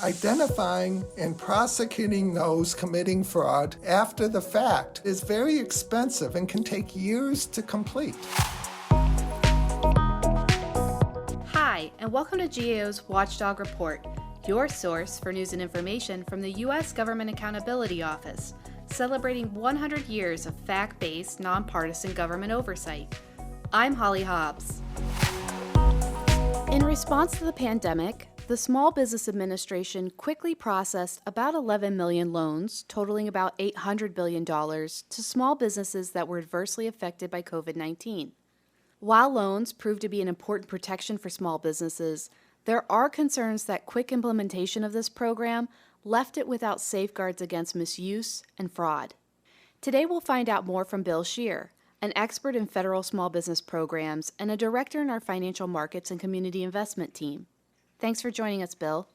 Identifying and prosecuting those committing fraud after the fact is very expensive and can take years to complete. Hi, and welcome to GAO's Watchdog Report, your source for news and information from the U.S. Government Accountability Office, celebrating 100 years of fact-based, nonpartisan government oversight. I'm Holly Hobbs. In response to the pandemic, the Small Business Administration quickly processed about 11 million loans, totaling about $800 billion, to small businesses that were adversely affected by COVID-19. While loans prove to be an important protection for small businesses, there are concerns that quick implementation of this program left it without safeguards against misuse and fraud. Today we'll find out more from Bill Scheer, an expert in federal small business programs and a director in our financial markets and community investment team. Thanks for joining us, Bill.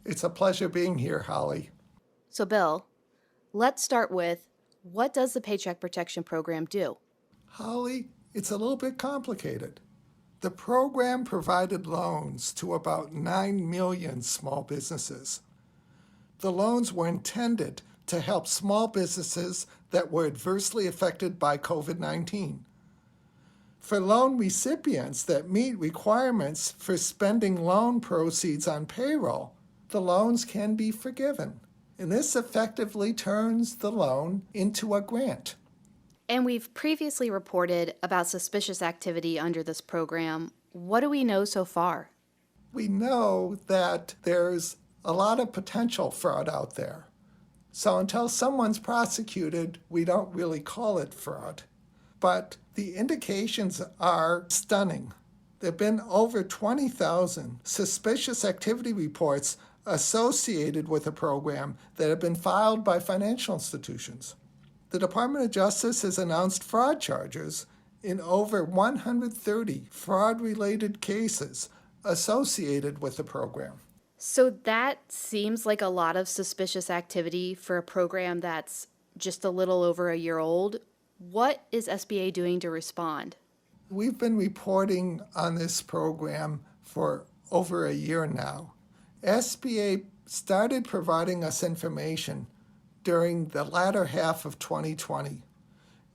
It's a pleasure being here, Holly. So, Bill, let's start with, what does the Paycheck Protection Program do? Holly, it's a little bit complicated. The program provided loans to about 9 million small businesses. The loans were intended to help small businesses that were adversely affected by COVID-19. For loan recipients that meet requirements for spending loan proceeds on payroll, the loans can be forgiven. And this effectively turns the loan into a grant. And we've previously reported about suspicious activity under this program. What do we know so far? We know that there's a lot of potential fraud out there. So until someone's prosecuted, we don't really call it fraud. But the indications are stunning. There have been over 20,000 suspicious activity reports associated with the program that have been filed by financial institutions. The Department of Justice has announced fraud charges in over 130 fraud-related cases associated with the program. So that seems like a lot of suspicious activity for a program that's just a little over a year old. What is SBA doing to respond? We've been reporting on this program for over a year now. SBA started providing us information during the latter half of 2020,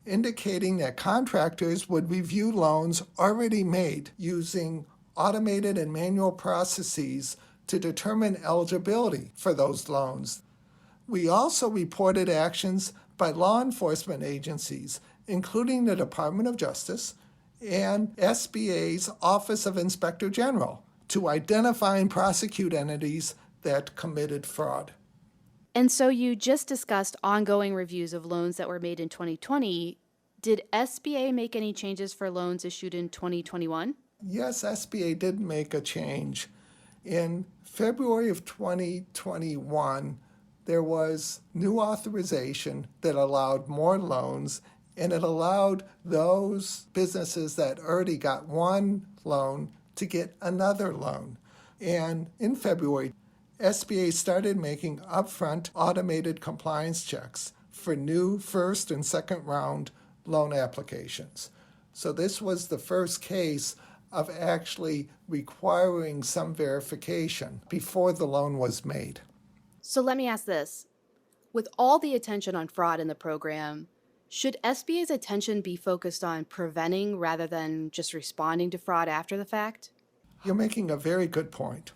indicating that contractors would review loans already made using automated and manual processes to determine eligibility for those loans. We also reported actions by law enforcement agencies, including the Department of Justice and SBA's Office of Inspector General, to identify and prosecute entities that committed fraud. And so you just discussed ongoing reviews of loans that were made in 2020. Did SBA make any changes for loans issued in 2021? Yes, SBA did make a change. In February of 2021, there was new authorization that allowed more loans, and it allowed those businesses that already got one loan to get another loan. And in February, SBA started making upfront automated compliance checks for new first and second round loan applications. So this was the first case of actually requiring some verification before the loan was made. So let me ask this. With all the attention on fraud in the program, should SBA's attention be focused on preventing rather than just responding to fraud after the fact? You're making a very good point.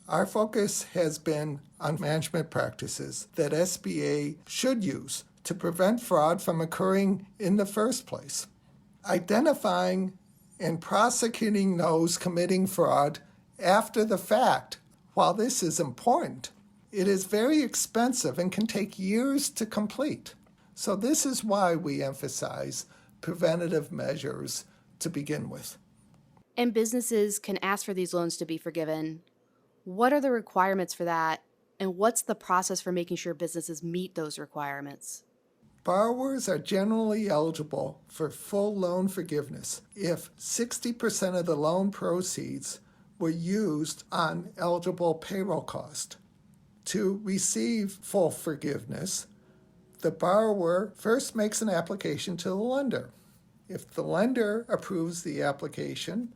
Our focus has been on management practices that SBA should use to prevent fraud from occurring in the first place. Identifying and prosecuting those committing fraud after the fact, while this is important, it is very expensive and can take years to complete. So this is why we emphasize preventative measures to begin with. And businesses can ask for these loans to be forgiven. What are the requirements for that, and what's the process for making sure businesses meet those requirements? Borrowers are generally eligible for full loan forgiveness if 60% of the loan proceeds were used on eligible payroll cost. To receive full forgiveness, the borrower first makes an application to the lender. If the lender approves the application,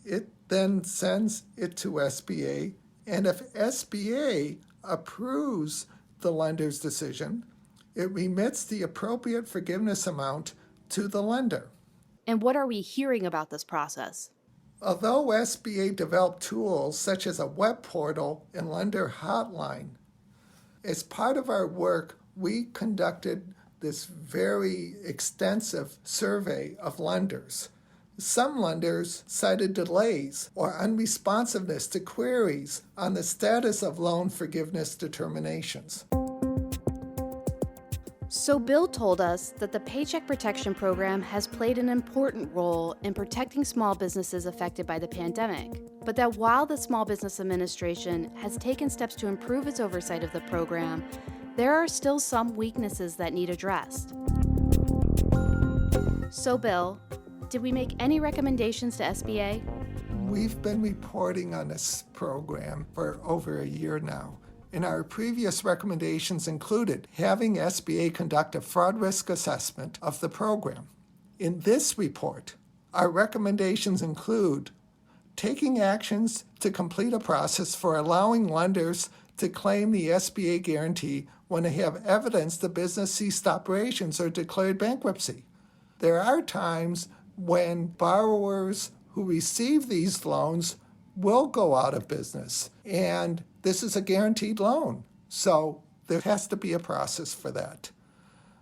it then sends it to SBA, and if SBA approves the lender's decision, it remits the appropriate forgiveness amount to the lender. And what are we hearing about this process? Although SBA developed tools such as a web portal and lender hotline, as part of our work, we conducted this very extensive survey of lenders. Some lenders cited delays or unresponsiveness to queries on the status of loan forgiveness determinations. So Bill told us that the Paycheck Protection Program has played an important role in protecting small businesses affected by the pandemic, but that while the Small Business Administration has taken steps to improve its oversight of the program, there are still some weaknesses that need addressed. So Bill, did we make any recommendations to SBA? We've been reporting on this program for over a year now. And our previous recommendations included having SBA conduct a fraud risk assessment of the program. In this report, our recommendations include taking actions to complete a process for allowing lenders to claim the SBA guarantee when they have evidence the business ceased operations or declared bankruptcy. There are times when borrowers who receive these loans will go out of business, and this is a guaranteed loan, so there has to be a process for that.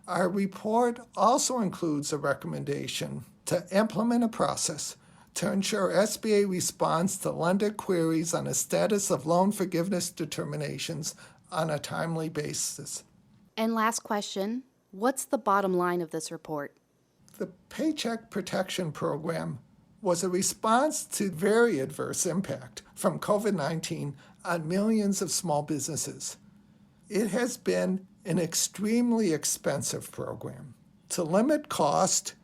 Our report also includes a recommendation to implement a process to ensure SBA responds to lender queries on the status of loan forgiveness determinations on a timely basis. And last question, what's the bottom line of this report? The Paycheck Protection Program was a response to very adverse impact from COVID-19 on millions of small businesses. It has been an extremely expensive program. To limit cost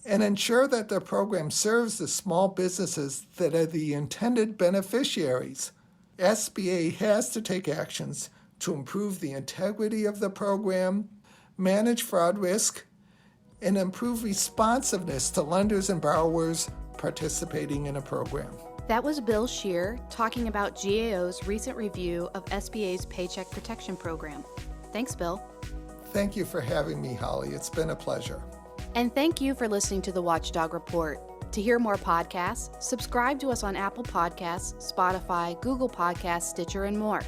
and ensure that the program serves the small businesses that are the intended beneficiaries, SBA has to take actions to improve the integrity of the program, manage fraud risk, and improve responsiveness to lenders and borrowers participating in a program. That was Bill Scheer talking about GAO's recent review of SBA's Paycheck Protection Program. Thanks, Bill. Thank you for having me, Holly. It's been a pleasure. And thank you for listening to the Watchdog Report. To hear more podcasts, subscribe to us on Apple Podcasts, Spotify, Google Podcasts, Stitcher, and more.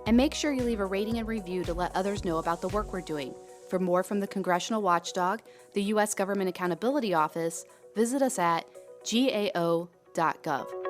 And make sure you leave a rating and review to let others know about the work we're doing. For more from the Congressional Watchdog, the U.S. Government Accountability Office, visit us at gao.gov.